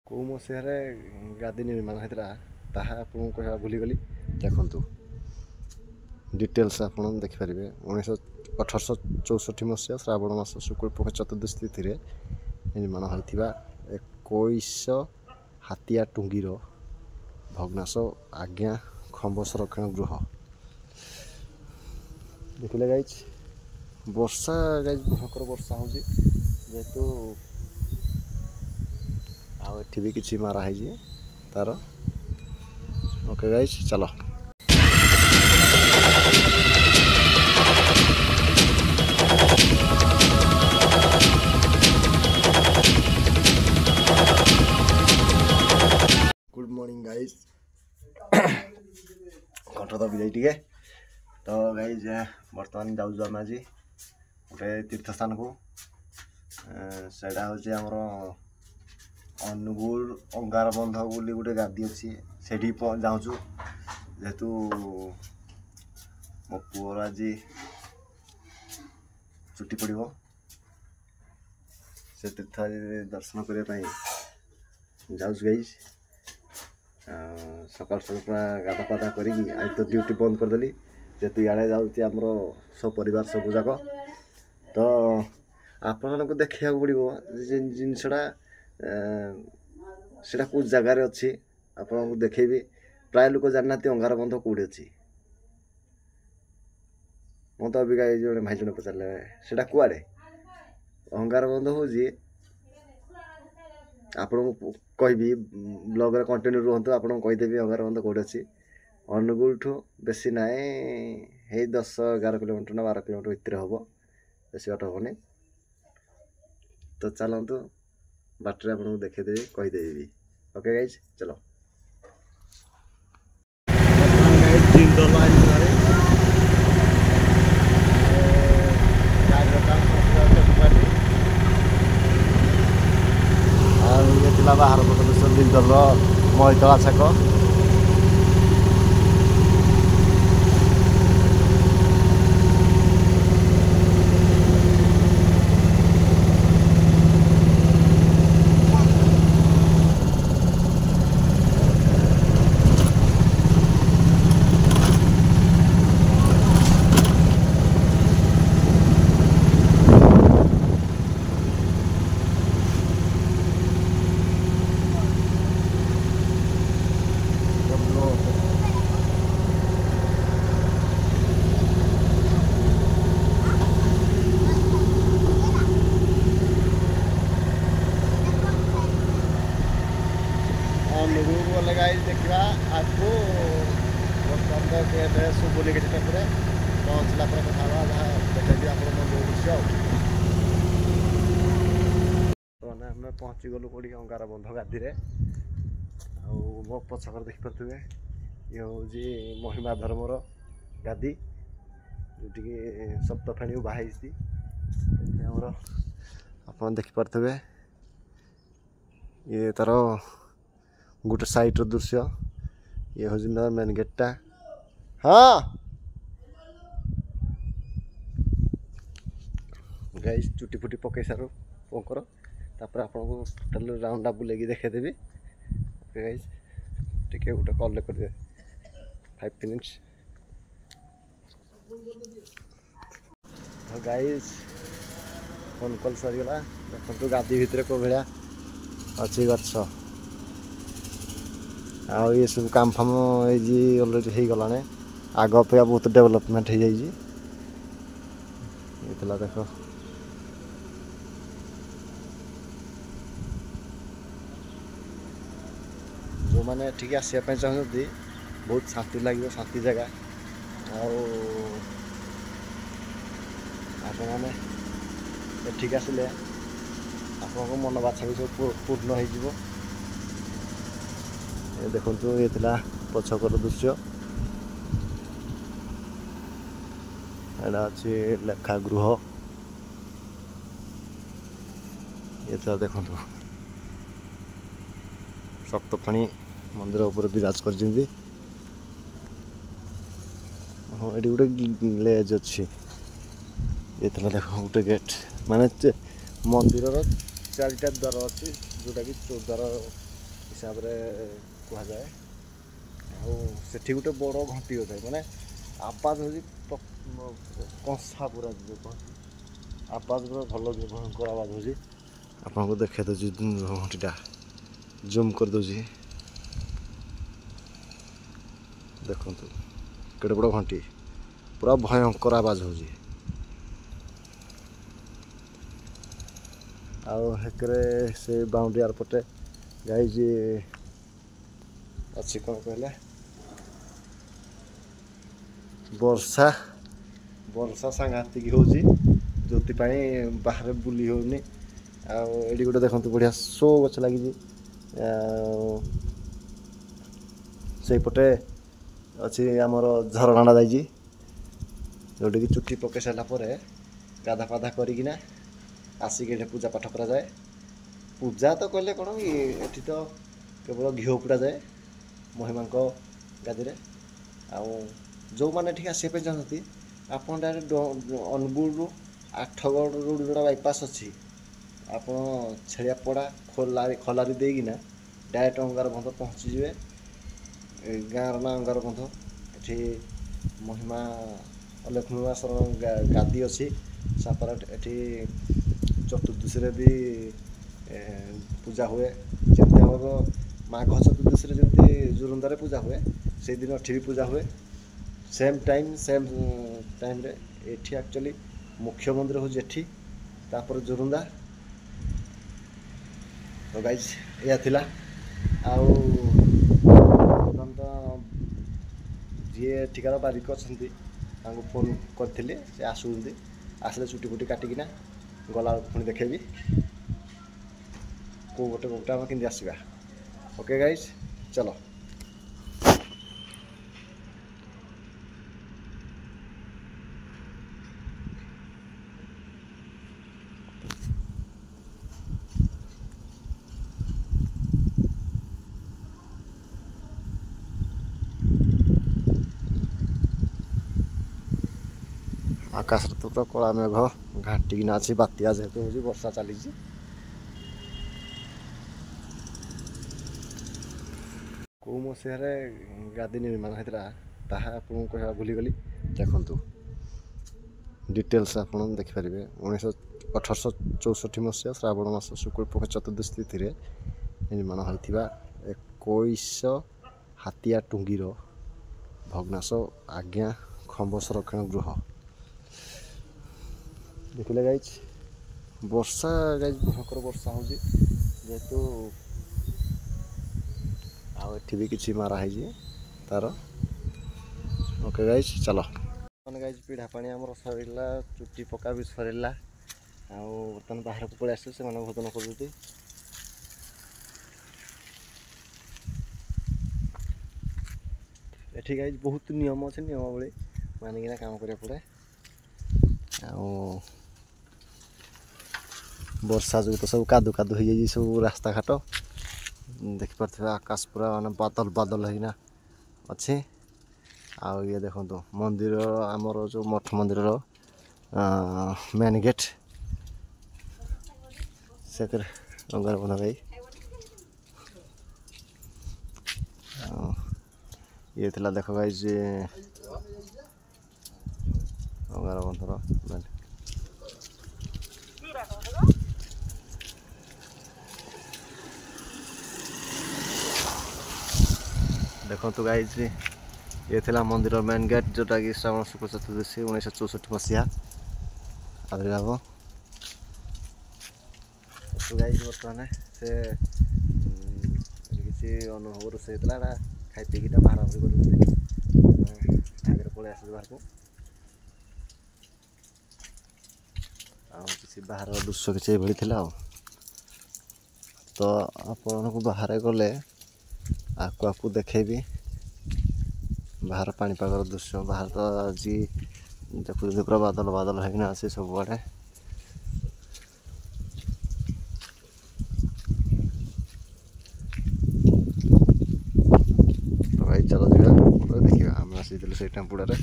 କେଉଁ ମସିହାରେ ଗାଦି ନିର୍ମାଣ ହେଇଥିଲା ତାହା ଆପଣଙ୍କୁ କହିବା ଭୁଲିଗଲି। ଦେଖନ୍ତୁ ଡିଟେଲ୍ସ ଆପଣ ଦେଖିପାରିବେ। 1864 ମସିହା ଶ୍ରାବଣ ମାସ ଶୁକ୍ଳପକ୍ଷ ଚତୁର୍ଦ୍ଦଶୀ ତିଥିରେ ନିର୍ମାଣ ହୋଇଥିବା 21 ହାତିଆ ଟୁଙ୍ଗିର ଭଗ୍ନାଂଶ ଆଜ୍ଞା ଖମ୍ବ ସଂରକ୍ଷଣ ଗୃହ। ଦେଖିଲେ ଗାଇଜ ବର୍ଷା ଗାଇଜ ଭୟଙ୍କର ବର୍ଷା ହେଉଛି ଯେହେତୁ ଆଉ ଏଠି ବି କିଛି ମାରା ହେଇଛି ତାର। ଓକେ ଗାଇଜ ଚାଲ। गुड मॉर्निंग गाइज कण्ठ दबी जाए टे तो गाइज बर्तमान जाऊँ आम आज गोटे तीर्थ स्थान को सेटा हूँ आमर अनुगुल अंगार बंध बोली गोटे गादी अच्छी से जाऊँ जेहेतु मो पुअर आज छुट्टी पड़ो से तीर्थ आज दर्शन करने जाऊँ गाइज सकाल सकाल पूरा गाधा पाधा करी आज तो ड्यूटी बंद करदेली जेहेतु इे जाऊँगी आमर सब परिवार सबू जाक तो आपण को देखा पड़ो जिनसटा से कौ जगार अच्छी आपको देखेबी प्राय लोक जाना अंगार बंध कौटी अच्छी मत अबिका जो भाई जन पचारे से कुआड़े अंगार बंध हूँ आपको कहबी ब्लॉग रे कंटिन्यू रुहतु आपको कहीदेवी अंगार बंध कौट अच्छी अनुगुल ठू बेसी ना 10-11 किलोमीटर ना 12 किलोमीटर भितर हम बेसी बाट हेनी तो चलतु बाटर आपको देखदेवी कहीदेवी। ओके गाइज चलो। बाहर पटे जिंदल महितला छक गाइज देखा आपको शुभुनी कि पहुँचला कथा देखी आप दृश्य आम पहुँची गलु कौटी अंगार बंध गादी मो पछकर देखिपे ये हूँ महिमा धर्मर गादी जोटि सप्तफेणी बाहर आप देखिपे ये तार गोटे साइड दृश्य ये हूँ मेन गेटा। हाँ गाइज चुटी फुटी पकई सारू पंकर तापर आपको टोटाल राउंड बुले देखेदेवी। ओके गाइज टे गोटे कल कर 5 मिनिट्स। गाइज फोन कल सरीगला देखो गादी भितर को भाया अच्छी गच आउ ये सब काम फाम अलरेडी हो गला आग अपेक्षा बहुत डेवलपमेंट हो जाइए देख जो मैंने ठीक आसपा चाहते बहुत शांति लगे शांति जगह आपने ठीक आसिले आप मन बाछा भी सब पूर्ण हो देखु ये पछकर दृश्य एटा अच्छी लेखा गृह ये देखु सप्तफेणी मंदिर उपर विराज कर हाँ ये गोटे ग्लेज अच्छी ये देख गोटे गेट माने मंदिर चारिटा द्वार अच्छी जोटा कि चौद्वार ହିସାବରେ କୁହାଯାଏ। ଆଉ ସେଠି ଗୋଟେ ବଡ଼ ଘଣ୍ଟି ଥାଏ, ମାନେ ଆବାଜ ହେଉଛି କଂସା ପୁରା କହନ୍ତି, ଆବାଜ ପୁରା ଭଲ ଭୟଙ୍କର ଆବାଜ ହେଉଛି। ଆପଣଙ୍କୁ ଦେଖାଇ ଦେଉଛି ଘଣ୍ଟିଟା, ଜୁମ୍ କରିଦେଉଛି, ଦେଖନ୍ତୁ କେଡ଼େ ବଡ଼ ଘଣ୍ଟି, ପୁରା ଭୟଙ୍କର ଆବାଜ ହେଉଛି। ଆଉ ହେକରେ ସେ ବାଉଣ୍ଡରୀ ଆର ପଟେ ଯାଇଛି ଅଛି କ'ଣ କହିଲେ, ବର୍ଷା ସାଂଘାତିକ ହେଉଛି, ଯେଉଁଥିପାଇଁ ବାହାରେ ବୁଲି ହେଉନି। ଆଉ ଏଠି ଗୋଟେ ଦେଖନ୍ତୁ ବଢ଼ିଆ ଶୋ ଗଛ ଲାଗିଛି। ଆଉ ସେଇପଟେ ଅଛି ଆମର ଝରଣାଟା ଯାଇଛି, ଯେଉଁଠିକି ଚୁଟି ପକାଇ ସାରିଲା ପରେ ଗାଧା ପାଧା କରିକିନା ଆସିକି ଏଠି ପୂଜା ପାଠ କରାଯାଏ। ପୂଜା ତ କହିଲେ କ'ଣ କି, ଏଠି ତ କେବଳ ଘିଅ ପୋଡ଼ାଯାଏ ମହିମାଙ୍କ ଗାଦିରେ। ଆଉ ଯେଉଁମାନେ ଏଠିକି ଆସିବା ପାଇଁ ଚାହୁଁଛନ୍ତି, ଆପଣ ଡାଇରେକ୍ଟ ଅନୁଗୁଳରୁ ଆଠଗଡ଼ ରୋଡ଼ ଯେଉଁଟା ବାଇପାସ୍ ଅଛି, ଆପଣ ଛେଳିଆପଡ଼ା ଖଲାରି ଦେଇକିନା ଡାଇରେକ୍ଟ ଅଙ୍ଗାରବନ୍ଧ ପହଞ୍ଚିଯିବେ। ଗାଁର ନାଁ ଅଙ୍ଗାରବନ୍ଧ। ଏଠି ମହିମା ଅଲେଖମୀମାଙ୍କର ଗାଦି ଅଛି ସାପାରାଟ। ଏଠି ଚତୁର୍ଦ୍ଦଶୀରେ ବି ପୂଜା ହୁଏ, ଯେମିତି ଆମର ମାଘ ଚତୁର୍ଦ୍ଦଶୀରେ ଯେମିତି ଜୋରନ୍ଦାରେ ପୂଜା ହୁଏ, ସେଇଦିନ ଏଠି ବି ପୂଜା ହୁଏ। ସେମ୍ ଟାଇମ୍ରେ ଏଠି ଆକ୍ଚୁଆଲି ମୁଖ୍ୟ ମନ୍ଦିର ହେଉଛି ଏଠି, ତାପରେ ଜୋରନ୍ଦା। ତ ଗାଇଜ୍ ଏଇଆ ଥିଲା। ଆଉ ବର୍ତ୍ତମାନ ତ ଯିଏ ଏଠିକାର ବାରିକ ଅଛନ୍ତି ତାଙ୍କୁ ଫୋନ୍ କରିଥିଲି, ସେ ଆସୁଛନ୍ତି, ଆସିଲେ ଚୁଟି ଫୁଟି କାଟିକିନା ଗଲାବେଳକୁ ପୁଣି ଦେଖେଇବି କେଉଁ ଗୋଟେ ଆମେ କେମିତି ଆସିବା। ଓକେ ଗାଇଜ୍, ଚାଲ। ଆକାଶରେ ତ ପୁରା କଳା ମେଘ ଘାଣ୍ଟିକିନା ଅଛି, ବାତ୍ୟା ଯେହେତୁ ହେଉଛି, ବର୍ଷା ଚାଲିଛି। କେଉଁ ମସିହାରେ ଗାଦି ନିର୍ମାଣ ହେଇଥିଲା ତାହା ଆପଣଙ୍କୁ କହିବା ଭୁଲିଗଲି। ଦେଖନ୍ତୁ ଡିଟେଲ୍ସ ଆପଣ ଦେଖିପାରିବେ। 1864 ମସିହା ଶ୍ରାବଣ ମାସ ଶୁକ୍ଳପକ୍ଷ ଚତୁର୍ଦ୍ଦଶୀ ତିଥିରେ ନିର୍ମାଣ ହୋଇଥିବା 21 ହାତିଆ ଟୁଙ୍ଗିର ଭଗ୍ନାଂଶ ଆଜ୍ଞା ଖମ୍ବ ସଂରକ୍ଷଣ ଗୃହ। ଦେଖିଲେ ଗାଇଜ୍, ବର୍ଷା ଗାଇଜ୍ ଭୟଙ୍କର ବର୍ଷା ହେଉଛି ଯେହେତୁ, ଆଉ ଏଠି ବି କିଛି ମାରା ହେଇଛି ତାର। ଓକେ ଗାଇଜ୍, ଚାଲ। ମାନେ ଗାଇଜ୍ ପିଢ଼ା ପାଣି ଆମର ସରିଲା, ଚୁଟି ପକା ବି ସରିଲା। ଆଉ ବର୍ତ୍ତମାନ ବାହାରକୁ ପଳେଇ ଆସିଛୁ, ସେମାନେ ଭୋଜନ କରୁଛନ୍ତି। ଏଠି ଗାଇଜ୍ ବହୁତ ନିୟମ ଅଛି, ନିୟମାବଳୀ ମାନିକିନା କାମ କରିବାକୁ ପଡ଼େ। ଆଉ ବର୍ଷା ଯୋଗୁଁ ତ ସବୁ କାଦୁ ହେଇଯାଇଛି ସବୁ ରାସ୍ତାଘାଟ, ଦେଖିପାରୁଥିବେ। ଆକାଶ ପୁରା ମାନେ ବାଦଲ ହେଇକିନା ଅଛି। ଆଉ ଇଏ ଦେଖନ୍ତୁ ମନ୍ଦିର, ଆମର ଯେଉଁ ମଠ ମନ୍ଦିରର ମେନ୍ ଗେଟ୍, ସେଥିରେ ଅଙ୍ଗାରବନ୍ଧ ଗାଈ। ଇଏ ଥିଲା ଦେଖ ଗାଇଜ୍ ଅଙ୍ଗାରବନ୍ଧର ଦେଖନ୍ତୁ ଗାଇଜ୍, ଇଏ ଥିଲା ମନ୍ଦିର ମେନ୍ ଗେଟ୍, ଯେଉଁଟାକି ଶ୍ରାବଣ ଶୁକ୍ଳ ଚତୁର୍ଦଶୀ 1964 ମସିହା ଆବିର୍ଭାବ। ଗାଇଜ୍ ବର୍ତ୍ତମାନ ସେ କିଛି ଅନୁଭବ ରୋଷେଇ ହେଇଥିଲା, ଏଇଟା ଖାଇ ପିଇକିଟା ବାହାରାବୁରି କରୁଛନ୍ତି। ଆଗରେ ପଳେଇ ଆସିଲୁ ବାହାରକୁ। ଆଉ କିଛି ବାହାର ଦୃଶ୍ୟ କିଛି ଏଭଳି ଥିଲା। ଆଉ ତ ଆପଣଙ୍କୁ ବାହାରେ ଗଲେ ଆକୁ ଦେଖେଇବି ବାହାର ପାଣିପାଗର ଦୃଶ୍ୟ। ବାହାର ତ ଆଜି ଦେଖୁଛନ୍ତି ପୁରା ବାଦଲ ହେଇକିନା ଅଛି ସବୁଆଡ଼େ। ତ ଭାଇ ଚାଲ ଯିବା ଦେଖିବା, ଆମେ ଆସିଥିଲୁ ସେଇ ଟେମ୍ପୁଡ଼ାରେ।